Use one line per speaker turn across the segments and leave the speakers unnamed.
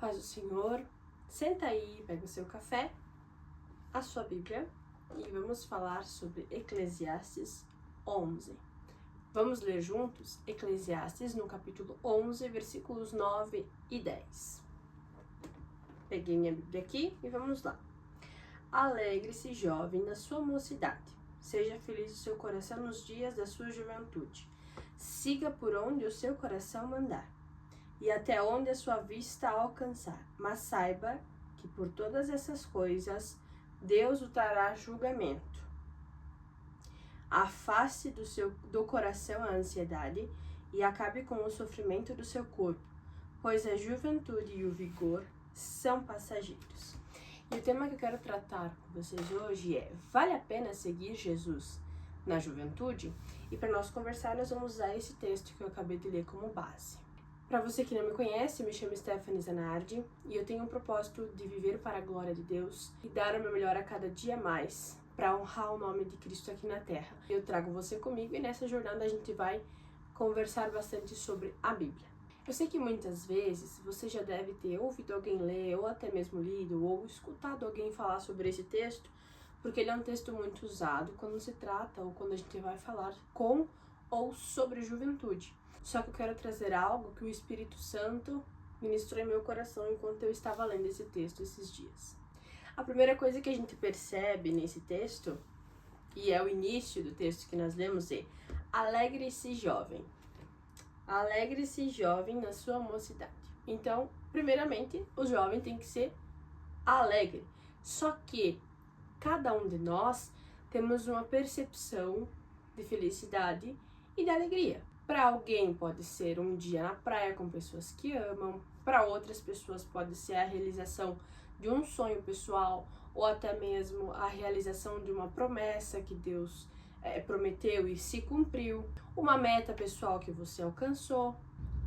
paz do Senhor, senta aí, pega o seu café, a sua Bíblia e vamos falar sobre Eclesiastes 11. Vamos ler juntos Eclesiastes no capítulo 11, versículos 9 e 10. Peguei minha Bíblia aqui e vamos lá. Alegre-se, jovem, na sua mocidade. Seja feliz o seu coração nos dias da sua juventude. Siga por onde o seu coração mandar e até onde a sua vista alcançar. Mas saiba que por todas essas coisas Deus o trará julgamento. Afaste do coração a ansiedade e acabe com o sofrimento do seu corpo, pois a juventude e o vigor são passageiros. E o tema que eu quero tratar com vocês hoje é: vale a pena seguir Jesus na juventude? E para nós conversar, nós vamos usar esse texto que eu acabei de ler como base. Para você que não me conhece, eu me chamo Stephanie Zanardi e eu tenho um propósito de viver para a glória de Deus e dar o meu melhor a cada dia mais para honrar o nome de Cristo aqui na Terra. Eu trago você comigo e nessa jornada a gente vai conversar bastante sobre a Bíblia. Eu sei que muitas vezes você já deve ter ouvido alguém ler, ou até mesmo lido, ou escutado alguém falar sobre esse texto, porque ele é um texto muito usado quando se trata ou quando a gente vai falar com ou sobre juventude. Só que eu quero trazer algo que o Espírito Santo ministrou em meu coração enquanto eu estava lendo esse texto esses dias. A primeira coisa que a gente percebe nesse texto, e é o início do texto que nós lemos, é: alegre-se, jovem. Alegre-se, jovem, na sua mocidade. Então, primeiramente, o jovem tem que ser alegre. Só que cada um de nós temos uma percepção de felicidade e de alegria. Para alguém pode ser um dia na praia com pessoas que amam, para outras pessoas pode ser a realização de um sonho pessoal ou até mesmo a realização de uma promessa que Deus prometeu e se cumpriu, uma meta pessoal que você alcançou,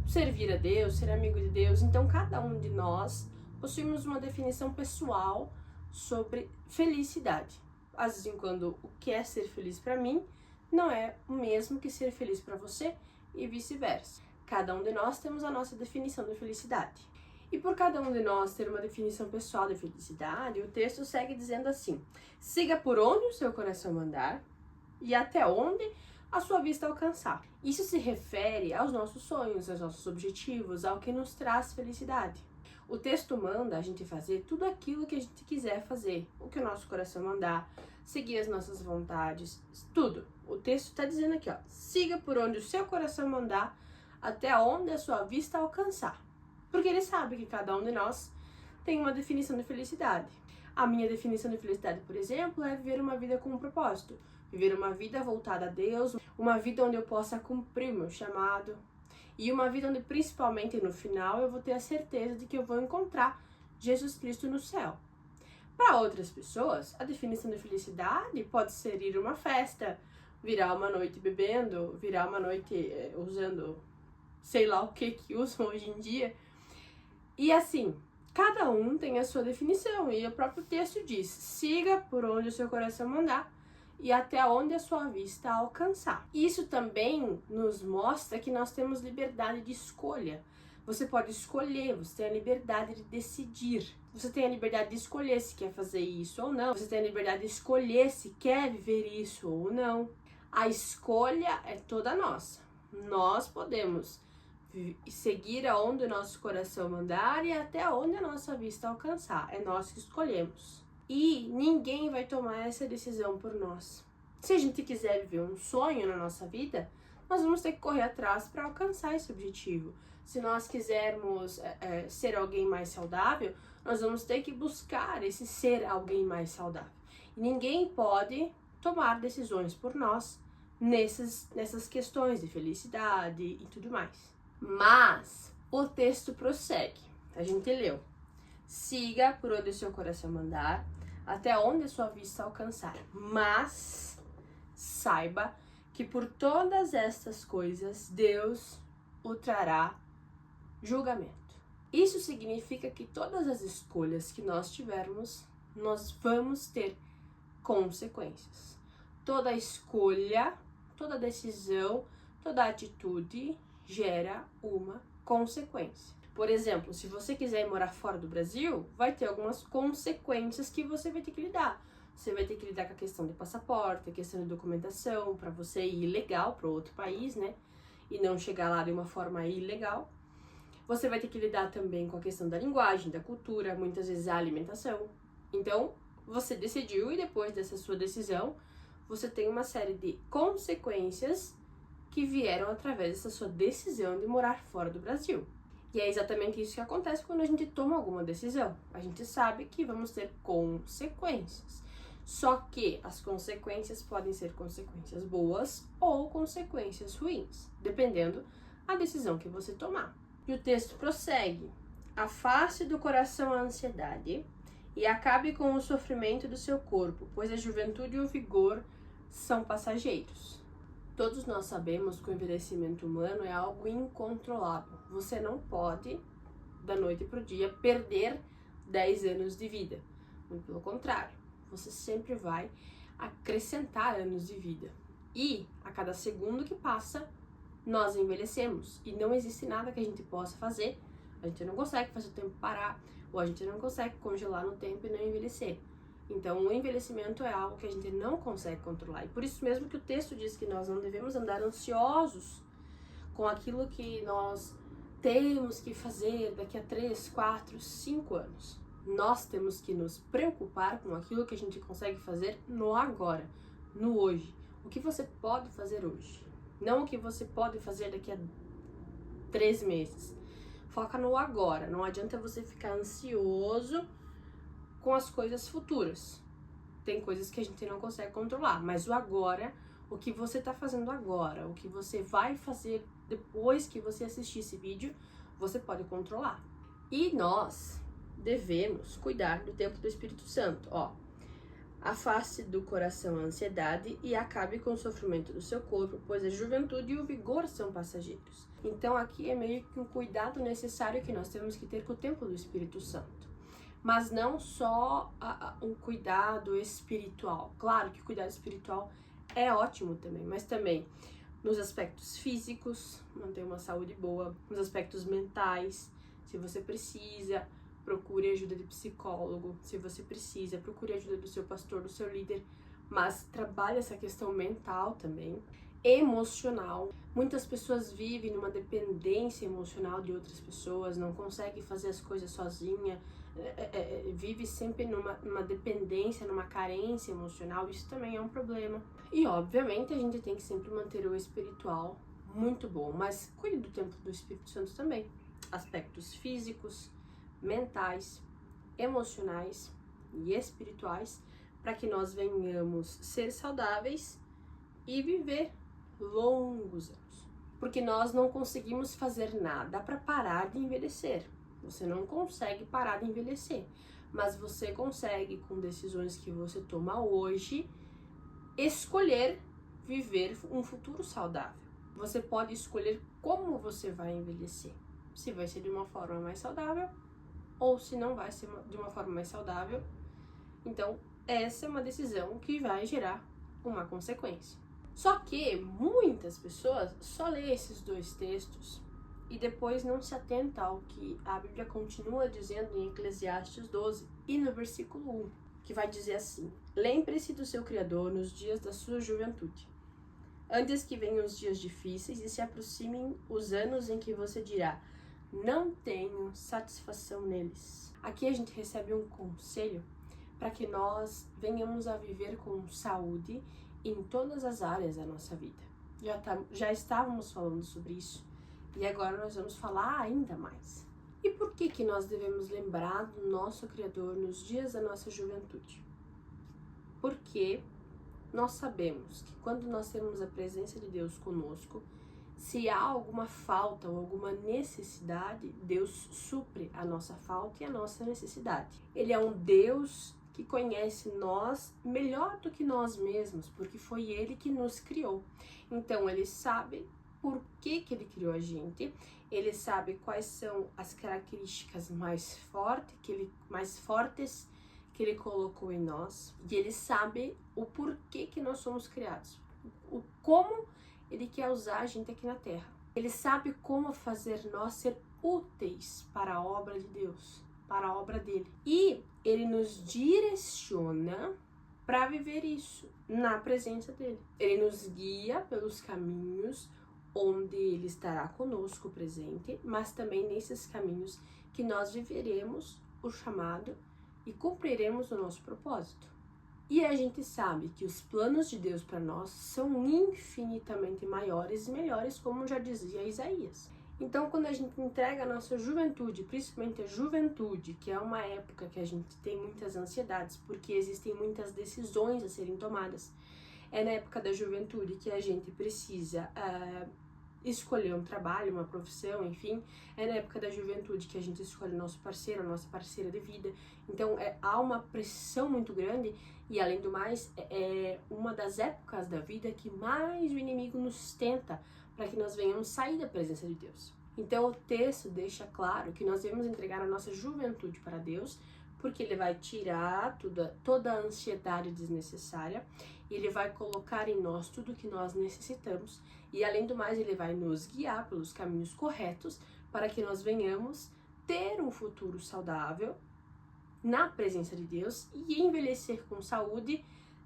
servir a Deus, ser amigo de Deus. Então cada um de nós possuímos uma definição pessoal sobre felicidade. Às vezes, quando o que é ser feliz para mim não é o mesmo que ser feliz para você e vice-versa. Cada um de nós temos a nossa definição de felicidade. E por cada um de nós ter uma definição pessoal de felicidade, o texto segue dizendo assim: siga por onde o seu coração mandar e até onde a sua vista alcançar. Isso se refere aos nossos sonhos, aos nossos objetivos, ao que nos traz felicidade. O texto manda a gente fazer tudo aquilo que a gente quiser fazer, o que o nosso coração mandar, seguir as nossas vontades, tudo. O texto está dizendo aqui, ó: siga por onde o seu coração mandar, até onde a sua vista alcançar. Porque ele sabe que cada um de nós tem uma definição de felicidade. A minha definição de felicidade, por exemplo, é viver uma vida com um propósito. Viver uma vida voltada a Deus, uma vida onde eu possa cumprir o meu chamado. E uma vida onde, principalmente no final, eu vou ter a certeza de que eu vou encontrar Jesus Cristo no céu. Para outras pessoas, a definição de felicidade pode ser ir a uma festa, virar uma noite bebendo, virar uma noite usando sei lá o que usam hoje em dia. E assim, cada um tem a sua definição. E o próprio texto diz: siga por onde o seu coração mandar e até onde a sua vista alcançar. Isso também nos mostra que nós temos liberdade de escolha. Você pode escolher, você tem a liberdade de decidir. Você tem a liberdade de escolher se quer fazer isso ou não. Você tem a liberdade de escolher se quer viver isso ou não. A escolha é toda nossa. Nós podemos seguir aonde o nosso coração mandar e até onde a nossa vista alcançar. É nós que escolhemos. E ninguém vai tomar essa decisão por nós. Se a gente quiser viver um sonho na nossa vida, nós vamos ter que correr atrás para alcançar esse objetivo. Se nós quisermos ser alguém mais saudável, nós vamos ter que buscar esse ser alguém mais saudável. E ninguém pode tomar decisões por nós nessas questões de felicidade e tudo mais. Mas o texto prossegue. A gente leu: siga por onde o seu coração mandar, até onde a sua vista alcançar. Mas saiba que por todas estas coisas Deus o trará julgamento. Isso significa que todas as escolhas que nós tivermos, nós vamos ter consequências. Toda escolha, toda decisão, toda atitude gera uma consequência. Por exemplo, se você quiser ir morar fora do Brasil, vai ter algumas consequências que você vai ter que lidar. Você vai ter que lidar com a questão de passaporte, a questão de documentação, para você ir legal para outro país, né? E não chegar lá de uma forma ilegal. Você vai ter que lidar também com a questão da linguagem, da cultura, muitas vezes a alimentação. Então, você decidiu e depois dessa sua decisão, você tem uma série de consequências que vieram através dessa sua decisão de morar fora do Brasil. E é exatamente isso que acontece quando a gente toma alguma decisão. A gente sabe que vamos ter consequências. Só que as consequências podem ser consequências boas ou consequências ruins, dependendo da decisão que você tomar. E o texto prossegue: afaste do coração a ansiedade e acabe com o sofrimento do seu corpo, pois a juventude e o vigor são passageiros. Todos nós sabemos que o envelhecimento humano é algo incontrolável. Você não pode, da noite para o dia, perder 10 anos de vida. Muito pelo contrário, você sempre vai acrescentar anos de vida. E a cada segundo que passa, nós envelhecemos. E não existe nada que a gente possa fazer. A gente não consegue fazer o tempo parar, ou a gente não consegue congelar no tempo e não envelhecer. Então, o envelhecimento é algo que a gente não consegue controlar. E por isso mesmo que o texto diz que nós não devemos andar ansiosos com aquilo que nós temos que fazer daqui a 3, 4, 5 anos. Nós temos que nos preocupar com aquilo que a gente consegue fazer no agora, no hoje. O que você pode fazer hoje, não o que você pode fazer daqui a 3 meses. Foca no agora. Não adianta você ficar ansioso com as coisas futuras. Tem coisas que a gente não consegue controlar, mas o agora, o que você tá fazendo agora, o que você vai fazer depois que você assistir esse vídeo, você pode controlar. E nós devemos cuidar do templo do Espírito Santo, ó. Afaste do coração a ansiedade e acabe com o sofrimento do seu corpo, pois a juventude e o vigor são passageiros. Então aqui é meio que um cuidado necessário que nós temos que ter com o templo do Espírito Santo. Mas não só um cuidado espiritual. Claro que o cuidado espiritual é ótimo também, mas também nos aspectos físicos, manter uma saúde boa, nos aspectos mentais, se você precisa, procure ajuda de psicólogo, se você precisa, procure ajuda do seu pastor, do seu líder, mas trabalhe essa questão mental também, emocional. Muitas pessoas vivem numa dependência emocional de outras pessoas, não conseguem fazer as coisas sozinha, vive sempre numa dependência, numa carência emocional. Isso também é um problema. E obviamente a gente tem que sempre manter o espiritual muito bom, mas cuide do templo do Espírito Santo também. Aspectos físicos, mentais, emocionais e espirituais, para que nós venhamos ser saudáveis e viver longos anos. Porque nós não conseguimos fazer nada para parar de envelhecer. Você não consegue parar de envelhecer, mas você consegue, com decisões que você toma hoje, escolher viver um futuro saudável. Você pode escolher como você vai envelhecer. Se vai ser de uma forma mais saudável ou se não vai ser de uma forma mais saudável. Então, essa é uma decisão que vai gerar uma consequência. Só que muitas pessoas só lêem esses 2 textos e depois não se atenta ao que a Bíblia continua dizendo em Eclesiastes 12 e no versículo 1, que vai dizer assim: lembre-se do seu Criador nos dias da sua juventude, antes que venham os dias difíceis e se aproximem os anos em que você dirá: não tenho satisfação neles. Aqui a gente recebe um conselho para que nós venhamos a viver com saúde em todas as áreas da nossa vida. Já estávamos falando sobre isso e agora nós vamos falar ainda mais. E por que nós devemos lembrar do nosso Criador nos dias da nossa juventude? Porque nós sabemos que quando nós temos a presença de Deus conosco, se há alguma falta ou alguma necessidade, Deus supre a nossa falta e a nossa necessidade. Ele é um Deus que conhece nós melhor do que nós mesmos, porque foi Ele que nos criou. Então, Ele sabe por que Ele criou a gente, Ele sabe quais são as características mais fortes que Ele colocou em nós, e Ele sabe o porquê que nós somos criados, como Ele quer usar a gente aqui na Terra. Ele sabe como fazer nós ser úteis para a obra de Deus, para a obra dele. E ele nos direciona para viver isso na presença dele. Ele nos guia pelos caminhos onde ele estará conosco presente, mas também nesses caminhos que nós viveremos o chamado e cumpriremos o nosso propósito. E a gente sabe que os planos de Deus para nós são infinitamente maiores e melhores, como já dizia Isaías. Então, quando a gente entrega a nossa juventude, principalmente a juventude, que é uma época que a gente tem muitas ansiedades, porque existem muitas decisões a serem tomadas, é na época da juventude que a gente precisa escolher um trabalho, uma profissão, enfim, é na época da juventude que a gente escolhe o nosso parceiro, a nossa parceira de vida. Então, há uma pressão muito grande e, além do mais, é uma das épocas da vida que mais o inimigo nos tenta para que nós venhamos sair da presença de Deus. Então, o texto deixa claro que nós devemos entregar a nossa juventude para Deus, porque ele vai tirar toda a ansiedade desnecessária, e ele vai colocar em nós tudo o que nós necessitamos, e além do mais, ele vai nos guiar pelos caminhos corretos para que nós venhamos ter um futuro saudável na presença de Deus e envelhecer com saúde,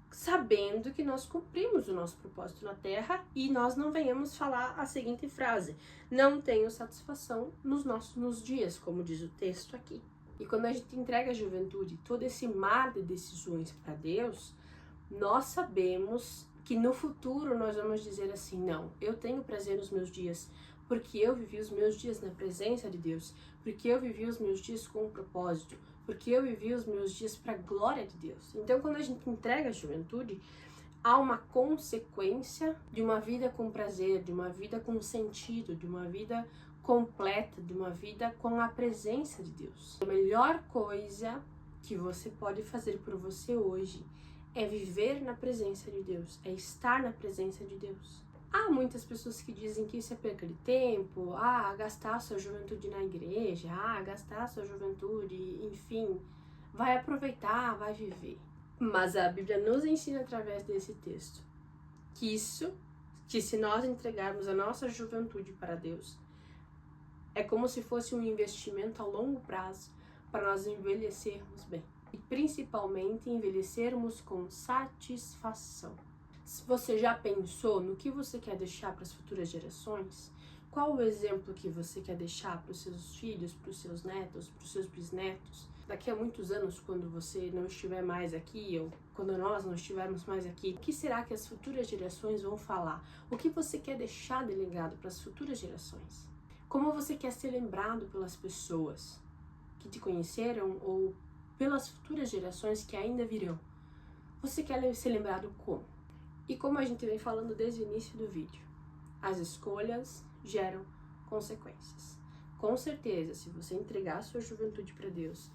sabendo que nós cumprimos o nosso propósito na Terra e nós não venhamos falar a seguinte frase: não tenho satisfação nos dias, como diz o texto aqui. E quando a gente entrega a juventude, todo esse mar de decisões para Deus, nós sabemos que no futuro nós vamos dizer assim: não, eu tenho prazer nos meus dias, porque eu vivi os meus dias na presença de Deus, porque eu vivi os meus dias com um propósito, porque eu vivi os meus dias para a glória de Deus. Então, quando a gente entrega a juventude, há uma consequência de uma vida com prazer, de uma vida com sentido, de uma vida completa, de uma vida com a presença de Deus. A melhor coisa que você pode fazer por você hoje é viver na presença de Deus, é estar na presença de Deus. Há muitas pessoas que dizem que isso é perca de tempo, gastar sua juventude na igreja, gastar sua juventude, enfim, vai aproveitar, vai viver. Mas a Bíblia nos ensina através desse texto que se nós entregarmos a nossa juventude para Deus, é como se fosse um investimento a longo prazo para nós envelhecermos bem. E principalmente envelhecermos com satisfação. Se você já pensou no que você quer deixar para as futuras gerações, qual o exemplo que você quer deixar para os seus filhos, para os seus netos, para os seus bisnetos? Daqui a muitos anos, quando você não estiver mais aqui, ou quando nós não estivermos mais aqui, o que será que as futuras gerações vão falar? O que você quer deixar de legado para as futuras gerações? Como você quer ser lembrado pelas pessoas que te conheceram ou pelas futuras gerações que ainda virão? Você quer ser lembrado como? E como a gente vem falando desde o início do vídeo, as escolhas geram consequências. Com certeza, se você entregar a sua juventude para Deus,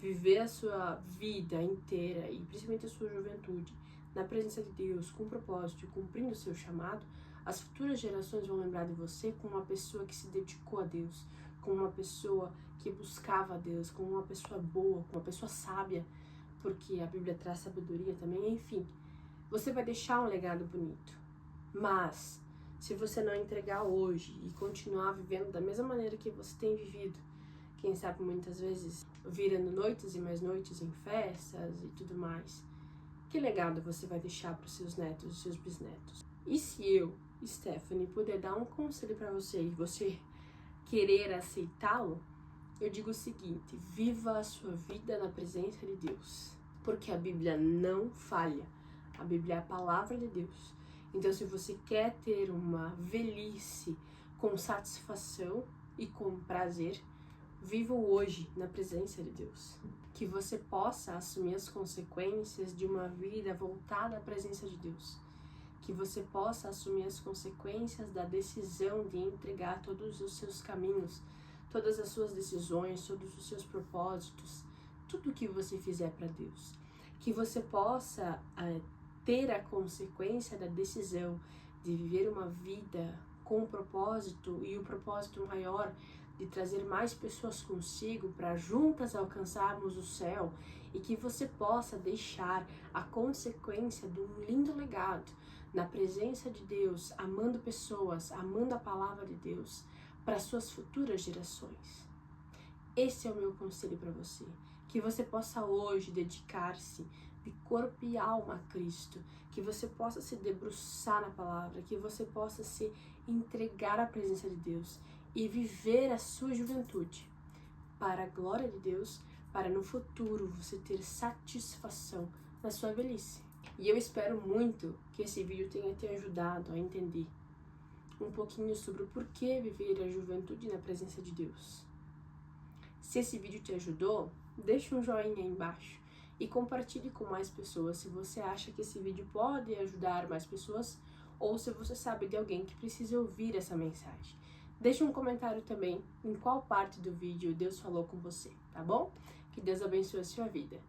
viver a sua vida inteira e principalmente a sua juventude na presença de Deus, com propósito e cumprindo o seu chamado, as futuras gerações vão lembrar de você como uma pessoa que se dedicou a Deus, como uma pessoa que buscava a Deus, como uma pessoa boa, como uma pessoa sábia, porque a Bíblia traz sabedoria também, enfim. Você vai deixar um legado bonito, mas se você não entregar hoje e continuar vivendo da mesma maneira que você tem vivido, quem sabe muitas vezes virando noites e mais noites em festas e tudo mais, que legado você vai deixar para os seus netos e seus bisnetos? E se eu, Stephanie, puder dar um conselho para você e você querer aceitá-lo, eu digo o seguinte: viva a sua vida na presença de Deus, porque a Bíblia não falha. A Bíblia é a palavra de Deus. Então, se você quer ter uma velhice com satisfação e com prazer, viva o hoje na presença de Deus. Que você possa assumir as consequências de uma vida voltada à presença de Deus. Que você possa assumir as consequências da decisão de entregar todos os seus caminhos, todas as suas decisões, todos os seus propósitos, tudo que você fizer para Deus. Que você possa ter a consequência da decisão de viver uma vida com um propósito, e o propósito maior de trazer mais pessoas consigo para juntas alcançarmos o céu, e que você possa deixar a consequência de um lindo legado na presença de Deus, amando pessoas, amando a palavra de Deus, para suas futuras gerações. Esse é o meu conselho para você, que você possa hoje dedicar-se de corpo e alma a Cristo, que você possa se debruçar na palavra, que você possa se entregar à presença de Deus e viver a sua juventude para a glória de Deus, para no futuro você ter satisfação na sua velhice. E eu espero muito que esse vídeo tenha te ajudado a entender um pouquinho sobre o porquê viver a juventude na presença de Deus. Se esse vídeo te ajudou, deixa um joinha aí embaixo e compartilhe com mais pessoas se você acha que esse vídeo pode ajudar mais pessoas ou se você sabe de alguém que precisa ouvir essa mensagem. Deixe um comentário também em qual parte do vídeo Deus falou com você, tá bom? Que Deus abençoe a sua vida.